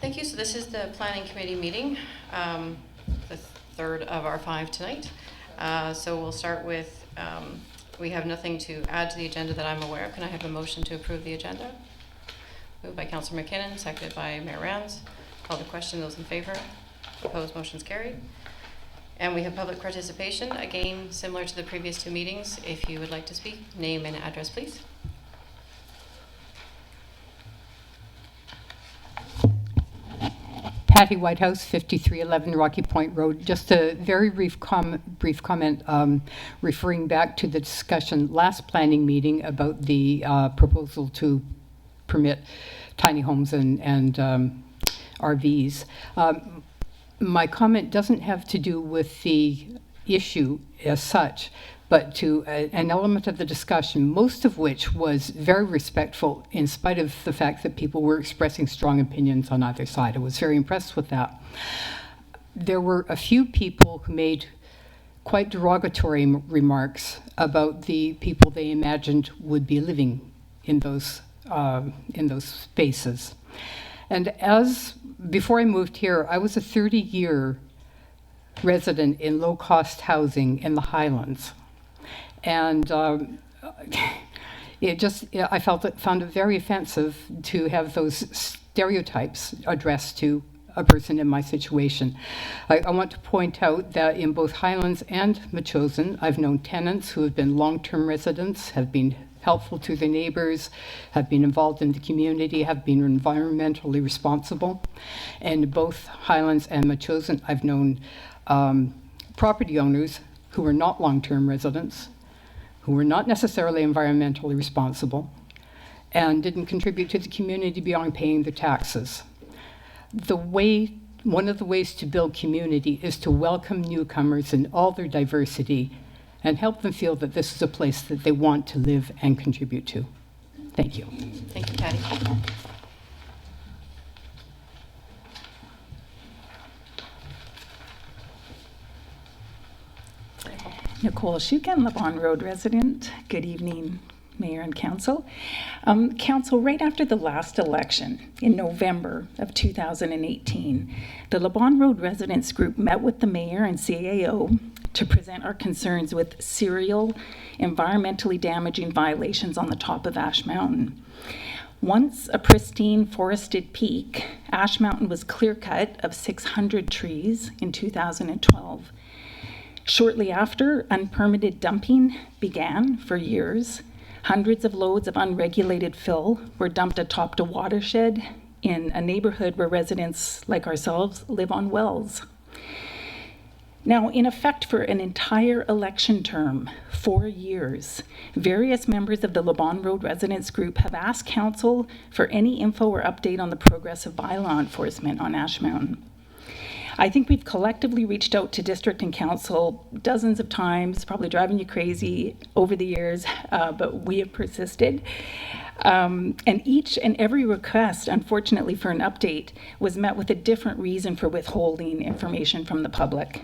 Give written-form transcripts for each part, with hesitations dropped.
Thank you. So this is the Planning Committee meeting, the third of our 5 tonight. So we'll start with, we have nothing to add to the agenda that I'm aware of. Can I have a motion to approve the agenda? Moved by Councillor McKinnon, seconded by Mayor Rands. Call the question. Those in favour? Opposed? Motion's carried. And we have public participation. Again, similar to the previous 2 meetings. If you would like to speak, name and address, please. Patty Whitehouse, 5311 Rocky Point Road. Just a very brief comment referring back to the discussion last planning meeting about the proposal to permit tiny homes and RVs. My comment doesn't have to do with the issue as such, but to an element of the discussion, most of which was very respectful in spite of the fact that people were expressing strong opinions on either side. I was very impressed with that. There were a few people who made quite derogatory remarks about the people they imagined would be living in those spaces. And before I moved here, I was a 30-year resident in low-cost housing in the Highlands. And I found it very offensive to have those stereotypes addressed to a person in my situation. I want to point out that in both Highlands and Metchosin, I've known tenants who have been long-term residents, have been helpful to their neighbors, have been involved in the community, have been environmentally responsible. And in both Highlands and Metchosin, I've known property owners who were not long-term residents, who were not necessarily environmentally responsible, and didn't contribute to the community beyond paying their taxes. One of the ways to build community is to welcome newcomers in all their diversity and help them feel that this is a place that they want to live and contribute to. Thank you. Thank you, Patty. Nicole Shuken, Lebon Road resident. Good evening, Mayor and Council. Council, right after the last election in November of 2018, the Lebon Road Residents Group met with the Mayor and CAO to present our concerns with serial environmentally damaging violations on the top of Ash Mountain. Once a pristine forested peak, Ash Mountain was clear-cut of 600 trees in 2012. Shortly after, unpermitted dumping began for years. Hundreds of loads of unregulated fill were dumped atop a watershed in a neighborhood where residents like ourselves live on wells. Now, in effect, for an entire election term, 4 years, various members of the Lebon Road Residents Group have asked Council for any info or update on the progress of bylaw enforcement on Ash Mountain. I think we've collectively reached out to District and Council dozens of times, probably driving you crazy over the years, but we have persisted. And each and every request, unfortunately, for an update was met with a different reason for withholding information from the public.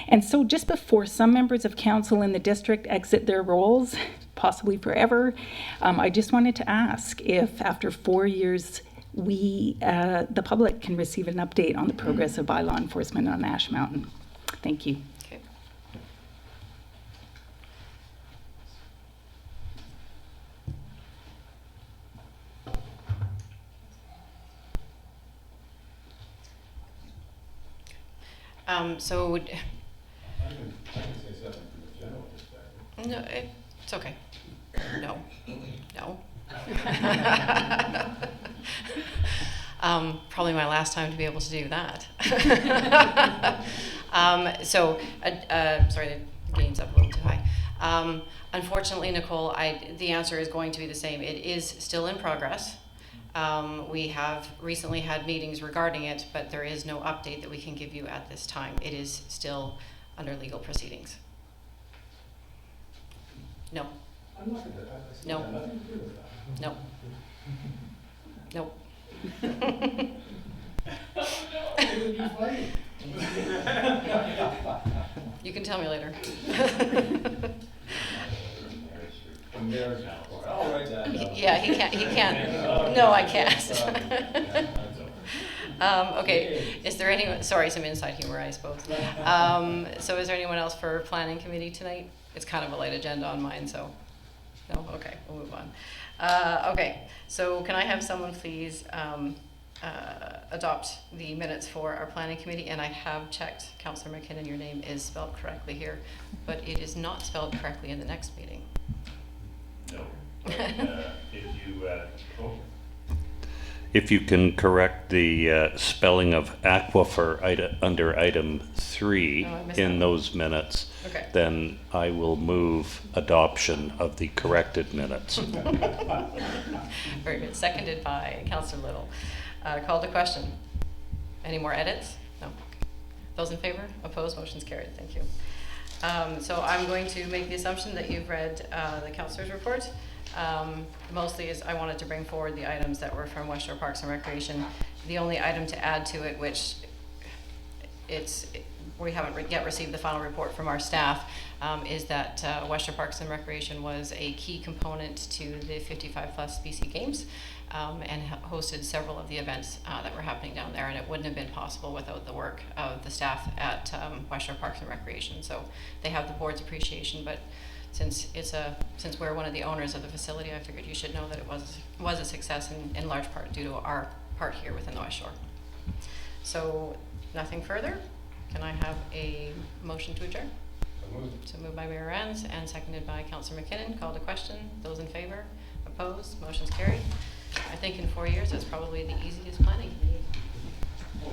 And so just before some members of Council in the district exit their roles, possibly forever, I just wanted to ask if after 4 years, the public can receive an update on the progress of bylaw enforcement on Ash Mountain. Thank you. Okay. So would... I can say something from a general perspective. No, it's okay. No. Probably my last time to be able to do that. Sorry, the game's up a little too high. Unfortunately, Nicole, the answer is going to be the same. It is still in progress. We have recently had meetings regarding it, but there is no update that we can give you at this time. It is still under legal proceedings. No. I'm not going to. No. Nothing to do with that. No. Nope. It would be funny. You can tell me later. I'll write that down. Yeah, he can't. No, I can't. Okay, is there anyone, sorry, some inside humor, I suppose. So is there anyone else for planning committee tonight? It's kind of a light agenda on mine, so, no, okay, we'll move on. Okay, so can I have someone please adopt the minutes for our planning committee? And I have checked, Councillor McKinnon, your name is spelled correctly here, but it is not spelled correctly in the next meeting. No. If you can correct the spelling of aquifer under item 3 Oh, I missed in that. those minutes, Okay. then I will move adoption of the corrected minutes. Very good. Seconded by Councillor Little. Called to question. Any more edits? No. Those in favor? Opposed? Motion's carried. Thank you. So I'm going to make the assumption that you've read the councillor's report. Mostly is I wanted to bring forward the items that were from West Shore Parks and Recreation. The only item to add to it, which we haven't yet received the final report from our staff, is that West Shore Parks and Recreation was a key component to the 55 plus BC Games, and hosted several of the events that were happening down there, and it wouldn't have been possible without the work of the staff at West Shore Parks and Recreation. So they have the board's appreciation, but since we're one of the owners of the facility, I figured you should know that it was a success in large part due to our part here within the West Shore. So nothing further. Can I have a motion to adjourn? So moved. So moved by Mayor Rands and seconded by Councillor McKinnon. Called to question. Those in favor? Opposed? Motion's carried. I think in 4 years, it's probably the easiest planning committee. Oh,